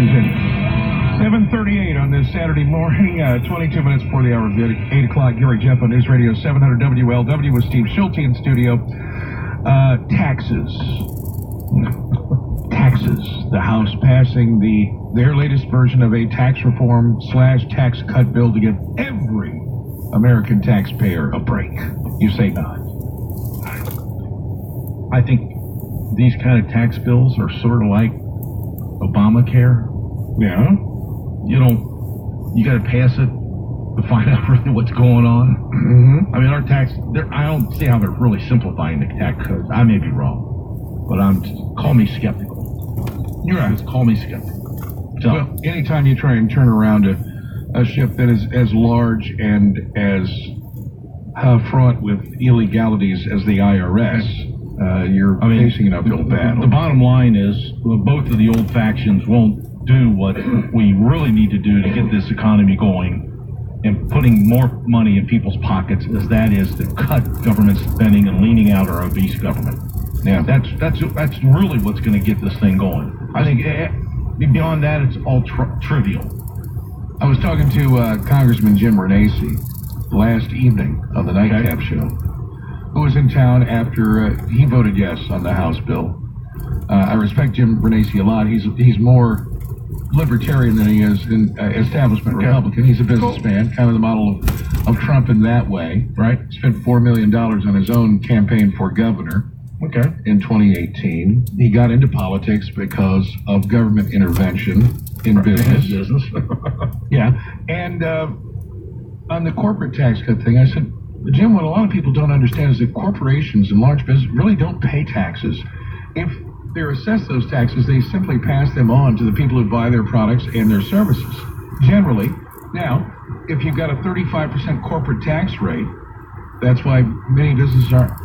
continue. 7:38 on this Saturday morning, 22 minutes before the hour of 8 o'clock. Gary Jeff on News Radio 700 WLW with Steve Schulte in studio. Taxes. Taxes. The House passing their latest version of a tax reform / tax cut bill to give every American taxpayer a break. You say not. I think these kind of tax bills are sort of like Obamacare. Yeah. You got to pass it to find out really what's going on. Mm-hmm. I mean, our tax, I don't see how they're really simplifying the tax codes. I may be wrong, but call me skeptical. You're right. Just call me skeptical. So, well, anytime you try and turn around a ship that is as large and as fraught with illegalities as the IRS, you're facing an uphill battle. The bottom line is both of the old factions won't do what we really need to do to get this economy going and putting more money in people's pockets, as that is to cut government spending and leaning out our obese government. Yeah, that's really what's going to get this thing going. I think beyond that, it's all trivial. I was talking to Congressman Jim Renacci last evening on the Nightcap Show, who was in town after he voted yes on the House bill. I respect Jim Renacci a lot. He's more libertarian than he is an establishment Republican. He's a businessman, kind of the model of Trump in that way, right? Spent $4 million on his own campaign for governor in 2018. He got into politics because of government intervention in business. Yeah. And on the corporate tax cut thing, I said, Jim, what a lot of people don't understand is that corporations and large business really don't pay taxes. If they're assessed those taxes, they simply pass them on to the people who buy their products and their services, generally. Now, if you've got a 35% corporate tax rate, that's why many businesses are,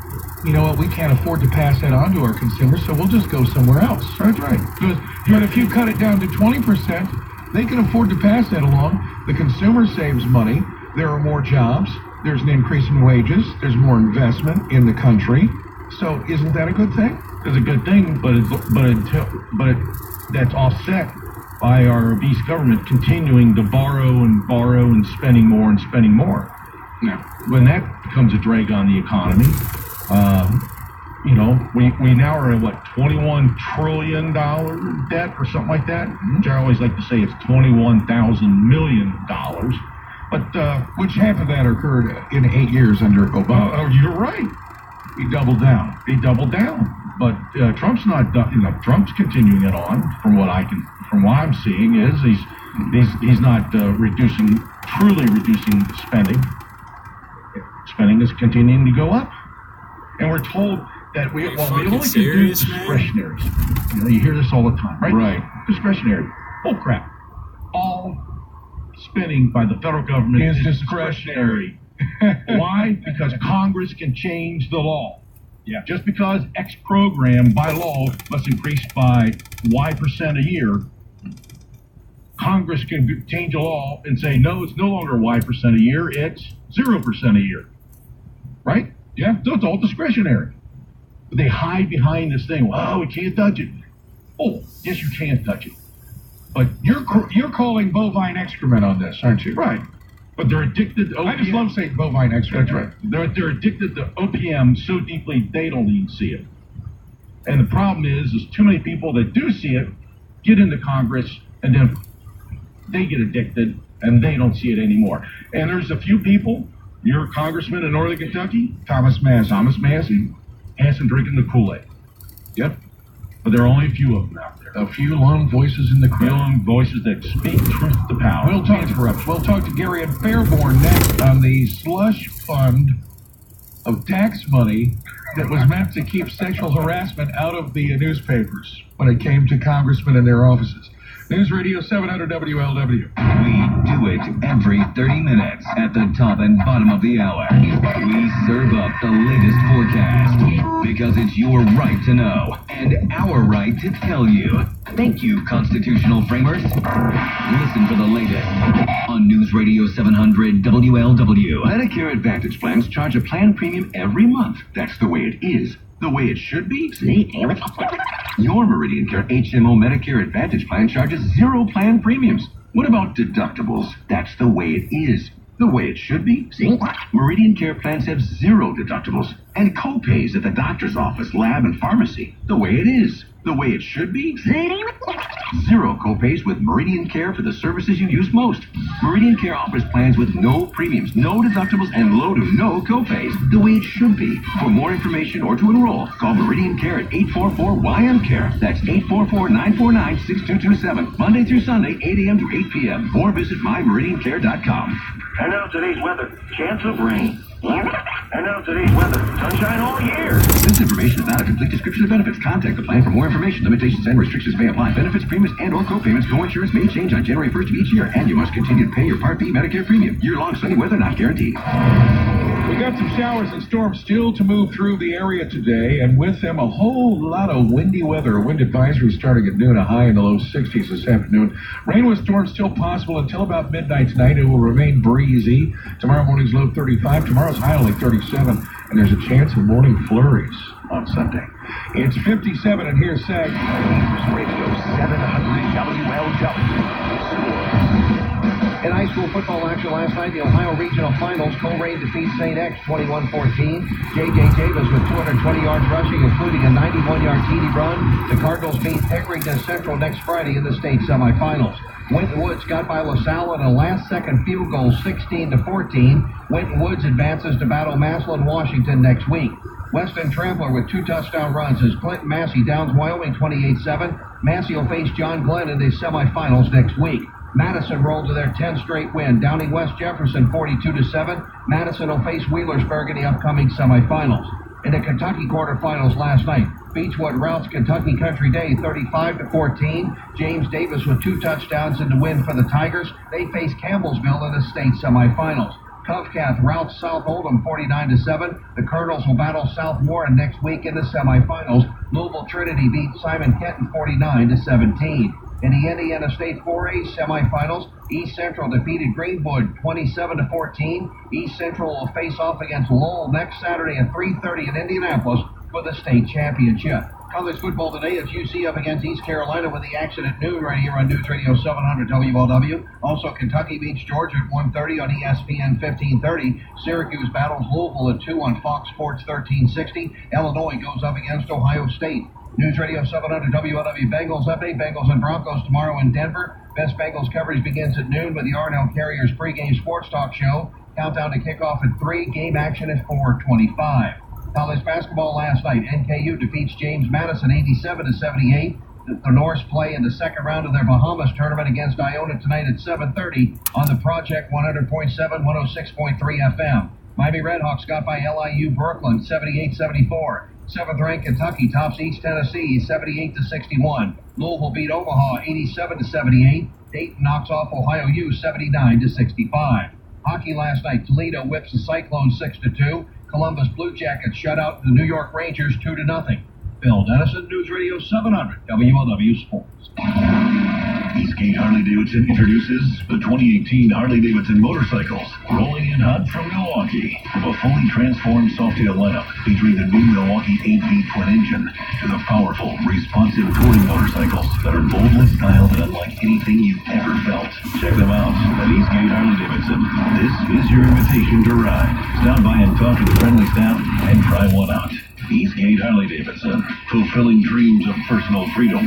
you know what, we can't afford to pass that on to our consumers, so we'll just go somewhere else. That's right. But if you cut it down to 20%, they can afford to pass that along. The consumer saves money. There are more jobs. There's an increase in wages. There's more investment in the country. So isn't that a good thing? It's a good thing, but that's offset by our obese government continuing to borrow and spending more and spending more. Now, when that becomes a drag on the economy, we now are at what, $21 trillion debt or something like that. Which I always like to say it's $21,000 million. But which half of that occurred in 8 years under Obama. Oh, you're right. He doubled down. But Trump's not done. Trump's continuing it on. From what I'm seeing, is he's not truly reducing spending. Spending is continuing to go up, and we're told that we only can do discretionary. You hear this all the time, right? Right. Discretionary. Oh crap! All spending by the federal government is discretionary. Why? Because Congress can change the law. Yeah. Just because X program by law must increase by Y% a year, Congress can change a law and say, no, it's no longer Y% a year, it's 0% a year. Right? Yeah. So it's all discretionary. But they hide behind this thing. Well, we can't touch it. Oh, yes, you can touch it. But you're calling bovine excrement on this, aren't you? Right. But they're addicted to OPM. I just love saying bovine excrement. That's right. They're addicted to OPM so deeply they don't even see it. And the problem is too many people that do see it get into Congress and then they get addicted and they don't see it anymore. And there's a few people, your congressman in Northern Kentucky, Thomas Massey, hasn't drinking the Kool-Aid. Yep. But there are only a few of them out there. A few lone voices in the crowd. Lone voices that speak truth to power. We'll talk to Gary and Fairborn next on the slush fund of tax money that was meant to keep sexual harassment out of the newspapers when it came to congressmen in their offices. News Radio 700 WLW. We do it every 30 minutes at the top and bottom of the hour. We serve up the latest forecast because it's your right to know and our right to tell you. Thank you, constitutional framers. Listen for the latest on News Radio 700 WLW. Medicare Advantage plans charge a plan premium every month. That's the way it is. The way it should be? Your Meridian Care HMO Medicare Advantage plan charges 0 plan premiums. What about deductibles? That's the way it is. The way it should be? Meridian Care plans have 0 deductibles and co-pays at the doctor's office, lab, and pharmacy. The way it is. The way it should be? 0 co-pays with Meridian Care for the services you use most. Meridian Care offers plans with no premiums, no deductibles, and low to no co-pays. The way it should be. For more information or to enroll, call Meridian Care at 844-YM-CARE. That's 844-949-6227. Monday through Sunday, 8 a.m. to 8 p.m. Or visit mymeridiancare.com. And now today's weather. Chance of rain. And now today's weather. Sunshine all year. This information is not a complete description of benefits. Contact the plan for more information. Limitations and restrictions may apply. Benefits, premiums, and or co-payments, co-insurance may change on January 1st of each year, and you must continue to pay your Part B Medicare premium. Year-long sunny weather not guaranteed. We got some showers and storms still to move through the area today, and with them a whole lot of windy weather. A wind advisory starting at noon, a high in the low 60s this afternoon. Rain with storms still possible until about midnight tonight. It will remain breezy. Tomorrow morning's low 35. Tomorrow's high only 37, and there's a chance of morning flurries on Sunday. It's 57, and here's Sag. News Radio 700 WLW. In high school football action last night, the Ohio Regional Finals, Colerain defeats St. X 21-14. J.J. Davis with 220 yards rushing, including a 91-yard TD run. The Cardinals beat Pickerington Central next Friday in the state semifinals. Winton Woods got by LaSalle in a last-second field goal, 16-14. Winton Woods advances to battle Massillon, Washington next week. Weston Trampler with 2 touchdown runs as Clinton Massey downs Wyoming 28-7. Massey will face John Glenn in the semifinals next week. Madison rolled to their 10th straight win, downing West Jefferson 42-7. Madison will face Wheelersburg in the upcoming semifinals. In the Kentucky quarterfinals last night, Beechwood routs Kentucky Country Day 35-14. James Davis with 2 touchdowns in the win for the Tigers. They face Campbellsville in the state semifinals. Covcath routs South Oldham 49-7. The Colonels will battle South Warren next week in the semifinals. Louisville Trinity beat Simon Kenton 49-17. In the Indiana State 4A semifinals, East Central defeated Greenwood 27-14. East Central will face off against Lowell next Saturday at 3:30 in Indianapolis for the state championship. College football today is UC up against East Carolina with the action at noon right here on News Radio 700 WLW. Also, Kentucky beats Georgia at 1:30 on ESPN 1530. Syracuse battles Louisville at 2 on Fox Sports 1360. Illinois goes up against Ohio State. News Radio 700 WLW Bengals update. Bengals and Broncos tomorrow in Denver. Best Bengals coverage begins at noon with the R&L Carriers pregame sports talk show. Countdown to kickoff at 3. Game action at 4:25. College basketball last night. NKU defeats James Madison 87-78. The Norse play in the second round of their Bahamas tournament against Iona tonight at 7:30 on the Project 100.7, 106.3 FM. Miami Redhawks got by LIU Brooklyn 78-74. 7th ranked Kentucky tops East Tennessee 78-61. Louisville beat Omaha 87-78. Dayton knocks off Ohio U 79-65. Hockey last night. Toledo whips the Cyclones 6-2. Columbus Blue Jackets shut out the New York Rangers 2-0. Bill Dennison, News Radio 700 WLW Sports. Eastgate Harley-Davidson introduces the 2018 Harley-Davidson motorcycles, rolling in hot from Milwaukee. From a fully transformed Softail lineup featuring the new Milwaukee 8V twin engine to the powerful, responsive touring motorcycles that are boldly styled and unlike anything you've ever felt. Check them out at Eastgate Harley-Davidson. This is your invitation to ride. Stop by and talk to the friendly staff and try one out. Eastgate Harley-Davidson, fulfilling dreams of personal freedom.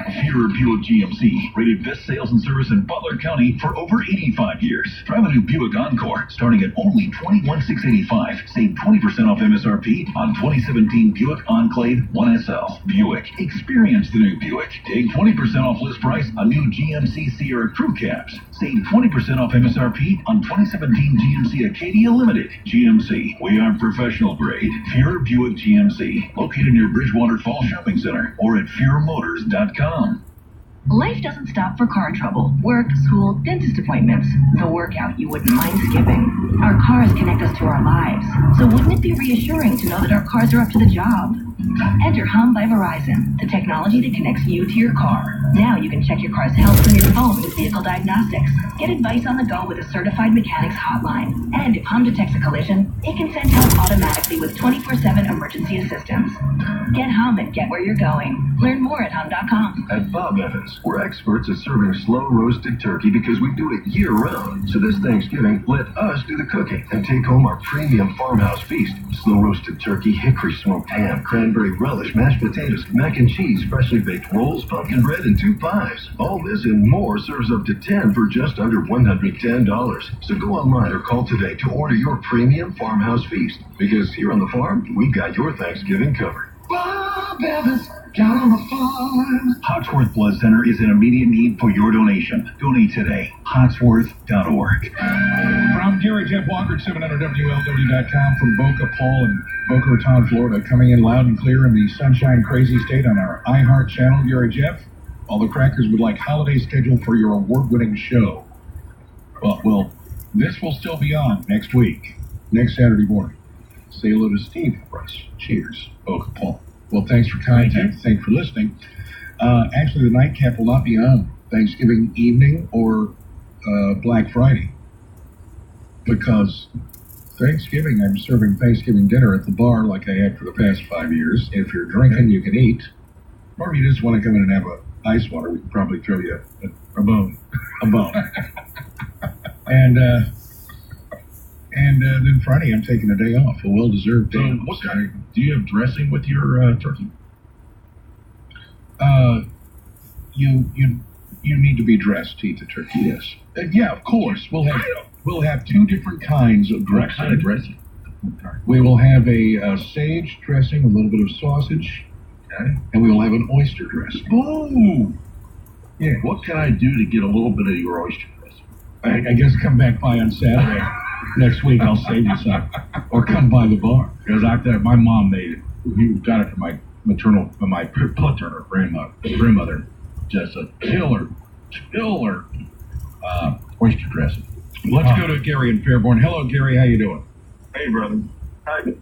Fuhrer Buick GMC, rated best sales and service in Butler County for over 85 years. Drive a new Buick Encore, starting at only $21,685. Save 20% off MSRP on 2017 Buick Enclave 1SL. Buick, experience the new Buick. Take 20% off list price on new GMC Sierra Crew Cabs. Save 20% off MSRP on 2017 GMC Acadia Limited. GMC, we are professional grade. Fuhrer Buick GMC, located near Bridgewater Fall Shopping Center or at FuhrerMotors.com. Life doesn't stop for car trouble, work, school, dentist appointments, the workout you wouldn't mind skipping. Our cars connect us to our lives, so wouldn't it be reassuring to know that our cars are up to the job? Enter Hum by Verizon, the technology that connects you to your car. Now you can check your car's health from your phone with vehicle diagnostics. Get advice on the go with a certified mechanics hotline. And if Hum detects a collision, it can send help automatically with 24/7 emergency assistance. Get Hum and get where you're going. Learn more at hum.com. At Bob Evans, we're experts at serving slow roasted turkey because we do it year round. So this Thanksgiving, let us do the cooking and take home our premium farmhouse feast. Slow roasted turkey, hickory smoked ham, cranberry relish, mashed potatoes, mac and cheese, freshly baked rolls, pumpkin bread, and 2 pies. All this and more serves up to 10 for just under $110. So go online or call today to order your premium farmhouse feast. Because here on the farm, we've got your Thanksgiving covered. Bob Evans, down on the farm. Hotsworth Blood Center is in immediate need for your donation. Donate today. Hotsworth.org. From Gary Jeff Walker at 700WLW.com from Boca Paul in Boca Raton, Florida, coming in loud and clear in the Sunshine Crazy State on our iHeart channel. Gary Jeff, all the crackers would like holiday schedule for your award-winning show. Well, this will still be on next week, next Saturday morning. Say hello to Steve for us. Cheers, Boca Paul. Well, thanks for contact. Thanks for listening. Actually, the nightcap will not be on Thanksgiving evening or Black Friday because Thanksgiving, I'm serving Thanksgiving dinner at the bar like I have for the past 5 years. If you're drinking, you can eat. Or if you just want to come in and have a ice water, we can probably throw you a bone. A bone. And then Friday, I'm taking a day off, a well-deserved day. So, what kind of, do you have dressing with your turkey? You need to be dressed to eat the turkey. Yes. Yeah, of course. We'll have 2 different kinds of dressing. What kind of dressing? We will have a sage dressing, a little bit of sausage, Okay. and we will have an oyster dressing. Ooh. Yeah. What can I do to get a little bit of your oyster dressing? I guess come back by on Saturday. Next week, I'll save you some. Or come by the bar. Because my mom made it. You got it from my paternal grandmother. Just a killer oyster dressing. Let's go to Gary in Fairborn. Hello, Gary. How you doing? Hey, brother. Hi.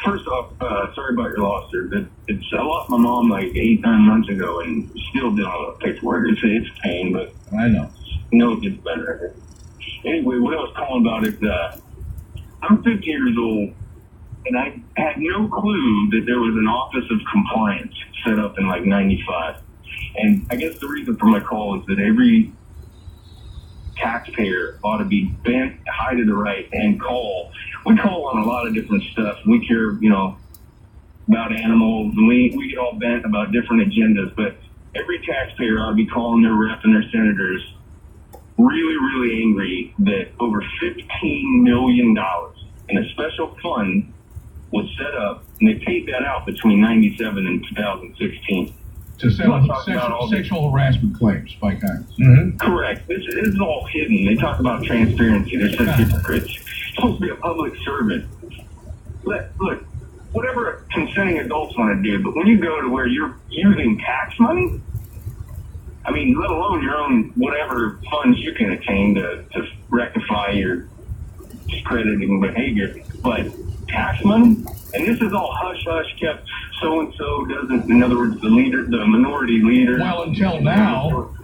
First off, sorry about your loss, sir. I lost my mom like 8-9 months ago and still dealing with paperwork. It's pain, but I know. No, it gets better. Anyway, what I was calling about is I'm 50 years old, and I had no clue that there was an Office of Compliance set up in like 95. And I guess the reason for my call is that every taxpayer ought to be bent high to the right and call. We call on a lot of different stuff. We care, about animals, and we get all bent about different agendas, but every taxpayer ought to be calling their rep and their senators really, really angry that over $15 million in a special fund was set up, and they paid that out between 97 and 2016. To settle sexual harassment claims by Congress. Mm-hmm. Correct. This is all hidden. They talk about transparency. They're such hypocrites. You're supposed to be a public servant. Look, whatever consenting adults want to do, but when you go to where you're using tax money, I mean, let alone your own whatever funds you can attain to rectify your discrediting behavior, but tax money, and this is all hush-hush kept, so-and-so doesn't, in other words, the minority leader. Well, until now.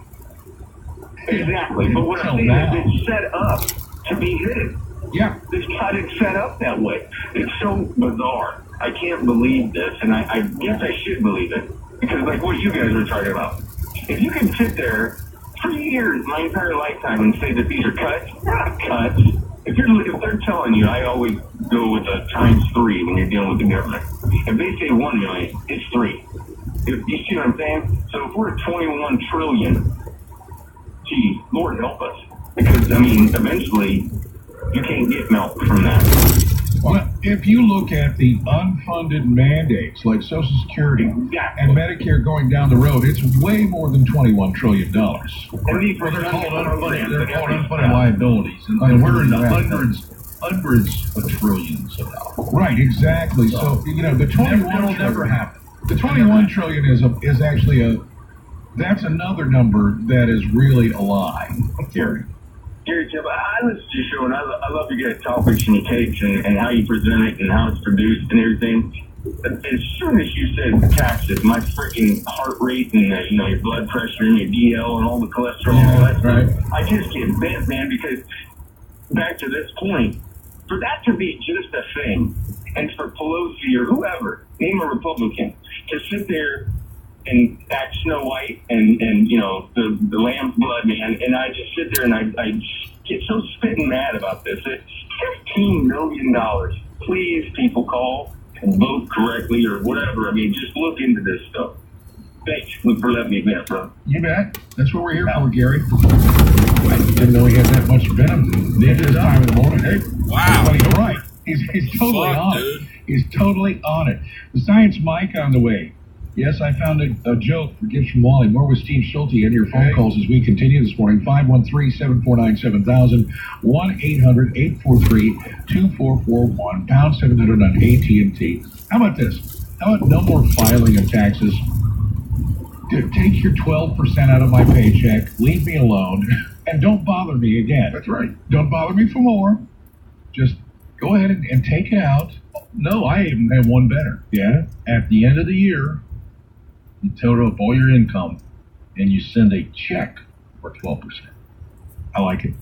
Exactly, but what I'm saying is it's set up to be hidden. Yeah. It's got it set up that way. It's so bizarre. I can't believe this, and I guess I should believe it, because like what you guys are talking about. If you can sit there for years, my entire lifetime, and say that these are cuts, they're not cuts. If they're telling you, I always go with a ×3 when you're dealing with the government. If they say 1 million, it's 3. You see what I'm saying? So if we're at 21 trillion, geez, Lord help us. Because, I mean, eventually, you can't get milk from that. Well, if you look at the unfunded mandates like Social Security and Medicare going down the road, it's way more than $21 trillion. And they're called unfunded liabilities, and we're in the hundreds of trillions of dollars. Right, exactly. So the 21 will never happen. The 21 trillion is actually that's another number that is really a lie. Gary, Jeff, I listen to your show, and I love your guys' topics and your takes and how you present it and how it's produced and everything. as soon as you said taxes, my freaking heart rate and your blood pressure and your DL and all the cholesterol, all that stuff, I just get bent, man. Because back to this point, for that to be just a thing, and for Pelosi or whoever, name a Republican, to sit there and act Snow White and the lamb's blood, man, and I just sit there and I get so spitting mad about this. It's $15 million. Please, people, call and vote correctly or whatever. I mean, just look into this stuff. Thanks for letting me vent, bro. You bet. That's what we're here for, Gary. I didn't know he had that much venom at this time of the morning. Hey, wow. But he's right. He's totally on dude. it. He's totally on it. The Science Mike on the way. Yes, I found a joke for gifts from Wally. More with Steve Schulte and your phone calls as we continue this morning. 513-749-7000, 1-800-843-2441, pound 700 on AT&T. How about this? How about no more filing of taxes? Take your 12% out of my paycheck, leave me alone, and don't bother me again. That's right. Don't bother me for more. Just go ahead and take it out. No, I even have one better. Yeah? At the end of the year, you total up all your income and you send a check for 12%. I like it.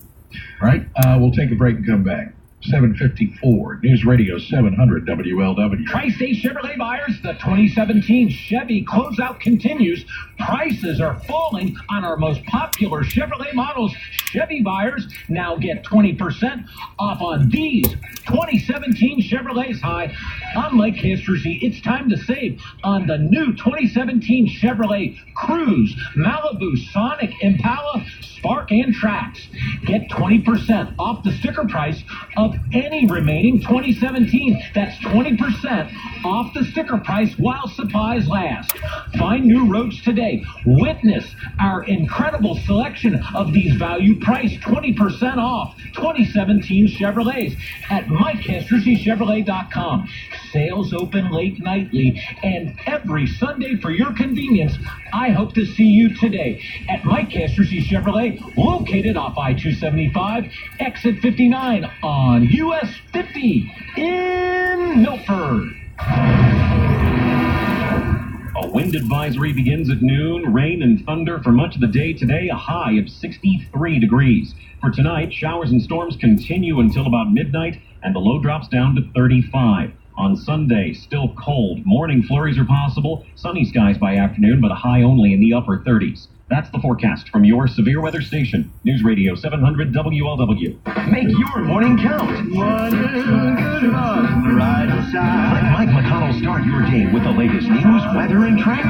All right, we'll take a break and come back. 754, News Radio 700 WLW. Tri-State Chevrolet buyers, the 2017 Chevy closeout continues. Prices are falling on our most popular Chevrolet models. Chevy buyers now get 20% off on these 2017 Chevrolets. Hi, I'm Mike Castrucci. It's time to save on the new 2017 Chevrolet Cruze, Malibu, Sonic, Impala, Spark, and Trax. Get 20% off the sticker price of any remaining 2017. That's 20% off the sticker price while supplies last. Find new roads today. Witness our incredible selection of these value priced 20% off 2017 Chevrolets at MikeCastrucciChevrolet.com. Sales open late nightly and every Sunday for your convenience. I hope to see you today at Mike Castrucci Chevrolet, located off I-275, exit 59 on US 50 in Milford. A wind advisory begins at noon. Rain and thunder for much of the day today, a high of 63 degrees. For tonight, showers and storms continue until about midnight, and the low drops down to 35. On Sunday, still cold. Morning flurries are possible. Sunny skies by afternoon, but a high only in the upper 30s. That's the forecast from your severe weather station, News Radio 700 WLW. Make your morning count. Let Mike McConnell start your day with the latest news, weather, and traffic.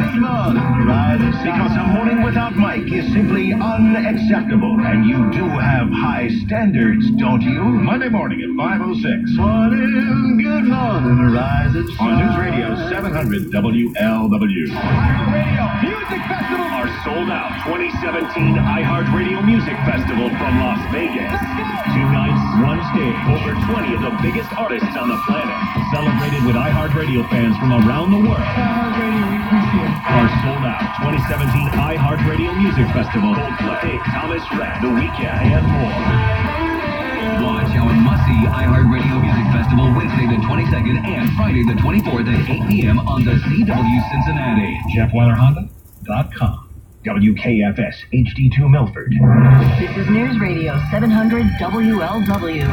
Because a morning without Mike is simply unacceptable. And you do have high standards, don't you? Monday morning at 5:06. Good morning, rise and On News Radio 700 WLW. Radio Music Festival Our sold out 2017 iHeartRadio Music Festival from Las Vegas. 2 nights, 1 stage. Over 20 of the biggest artists on the planet. Celebrated with iHeartRadio fans from around the world. Our sold out 2017 iHeartRadio Music Festival. Coldplay, Thomas Rhett, The Weeknd, and more. Watch our must-see iHeartRadio Music Festival Wednesday the 22nd and Friday the 24th at 8 p.m. on the CW Cincinnati. JeffWeatherHonda.com. WKFS HD2 Milford. This is News Radio 700 WLW,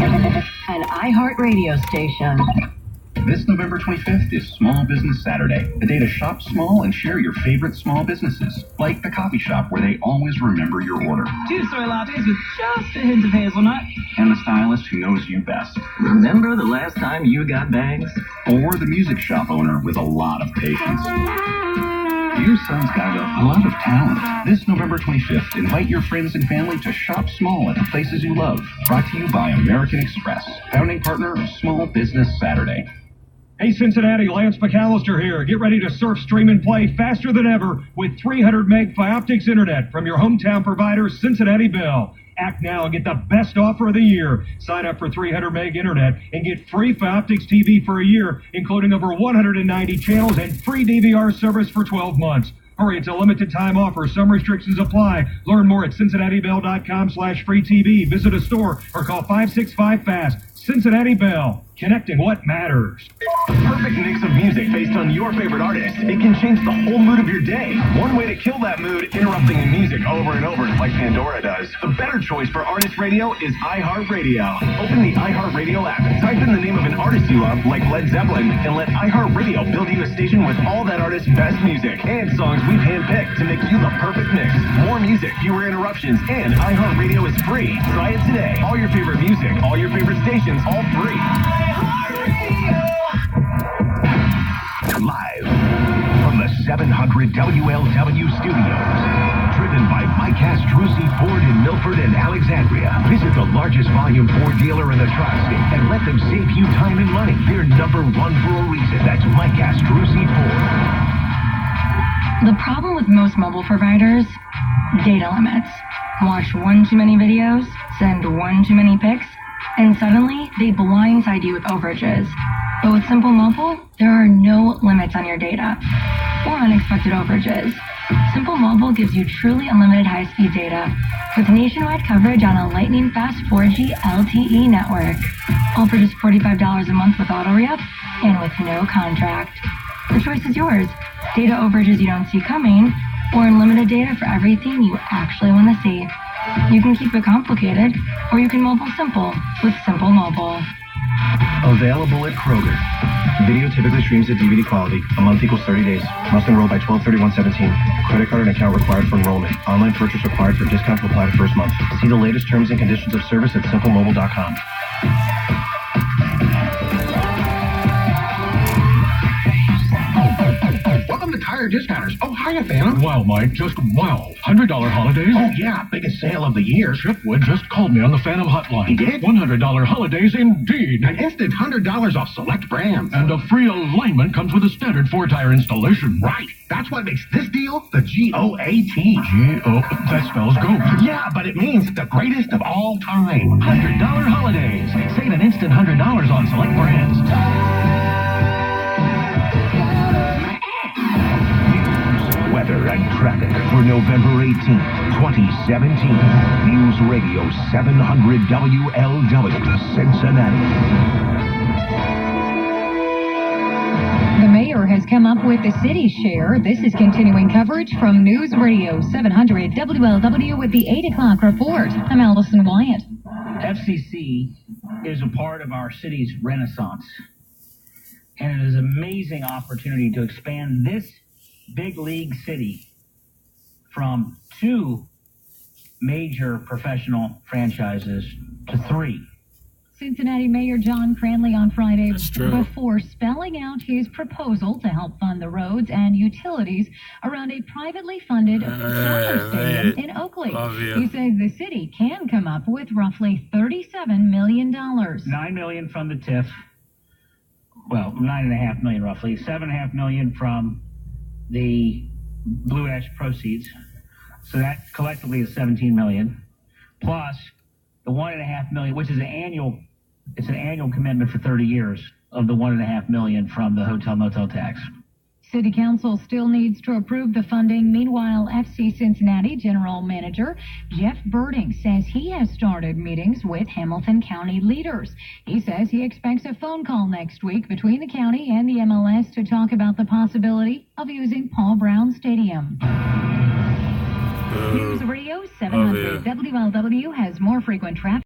an iHeart radio station. This November 25th is Small Business Saturday, a day to shop small and share your favorite small businesses, like the coffee shop where they always remember your order, 2 soy lattes with just a hint of hazelnut, and the stylist who knows you best, remember the last time you got bangs? or the music shop owner with a lot of patience. Your son's got a lot of talent. This November 25th, invite your friends and family to shop small at the places you love. Brought to you by American Express, founding partner of Small Business Saturday. Hey Cincinnati, Lance McAllister here. Get ready to surf, stream, and play faster than ever with 300 meg Fioptics internet from your hometown provider, Cincinnati Bell. Act now and get the best offer of the year. Sign up for 300 meg internet and get free Fioptics TV for a year, including over 190 channels and free DVR service for 12 months. Hurry, it's a limited time offer. Some restrictions apply. Learn more at CincinnatiBell.com/free TV. Visit a store or call 565-FAST. Cincinnati Bell, connecting what matters. Perfect mix of music based on your favorite artist. It can change the whole mood of your day. One way to kill that mood, interrupting the music over and over like Pandora does. The better choice for artist radio is iHeartRadio. Open the iHeartRadio app, type in the name of an artist you love, like Led Zeppelin, and let iHeartRadio build you a station with all that artist's best music and songs we've handpicked to make you the perfect mix. More music, fewer interruptions, and iHeartRadio is free. Try it today. All your favorite music, all your favorite stations, all free. Live from the 700 WLW studios. Driven by Mike Castrucci Ford in Milford and Alexandria. Visit the largest volume Ford dealer in the tri-state and let them save you time and money. They're number one for a reason. That's Mike Castrucci Ford. The problem with most mobile providers, data limits. Watch one too many videos, send one too many pics, and suddenly they blindside you with overages. But with Simple Mobile, there are no limits on your data or unexpected overages. Simple Mobile gives you truly unlimited high-speed data with nationwide coverage on a lightning-fast 4G LTE network. All for just $45 a month with auto-re-up and with no contract. The choice is yours. Data overages you don't see coming, or unlimited data for everything you actually want to see. You can keep it complicated, or you can mobile simple with Simple Mobile. Available at Kroger. Video typically streams at DVD quality. A month equals 30 days. Must enroll by 12/31/17. Credit card and account required for enrollment. Online purchase required for discount to apply to first month. See the latest terms and conditions of service at simplemobile.com. Welcome to Tire Discounters. Oh, hiya, Phantom. Wow, Mike, just wow. $100 holidays? Oh, yeah, biggest sale of the year. Chipwood just called me on the Phantom hotline. He did? $100 holidays indeed. An instant $100 off select brands. And a free alignment comes with a standard 4-tire installation. Right. That's what makes this deal the GOAT. That spells GOAT. Yeah, but it means the greatest of all time. $100 holidays. Save an instant $100 on select brands. Weather and traffic for November 18th, 2017. News Radio 700 WLW, Cincinnati. The mayor has come up with the city's share. This is continuing coverage from News Radio 700 WLW with the 8 o'clock report. I'm Allison Wyatt. FCC is a part of our city's renaissance. And it is an amazing opportunity to expand this big league city from 2 major professional franchises to 3. Cincinnati Mayor John Cranley on Friday before spelling out his proposal to help fund the roads and utilities around a privately funded soccer stadium in Oakley. He says the city can come up with roughly $37 million. $9 million from the TIF. Well, $9.5 million roughly. $7.5 million from the Blue Ash proceeds. So that collectively is $17 million. Plus the $1.5 million, which is an annual commitment for 30 years of the $1.5 million from the hotel motel tax. City Council still needs to approve the funding. Meanwhile, FC Cincinnati General Manager Jeff Birding says he has started meetings with Hamilton County leaders. He says he expects a phone call next week between the county and the MLS to talk about the possibility of using Paul Brown Stadium. News Radio 700 WLW has more frequent traffic.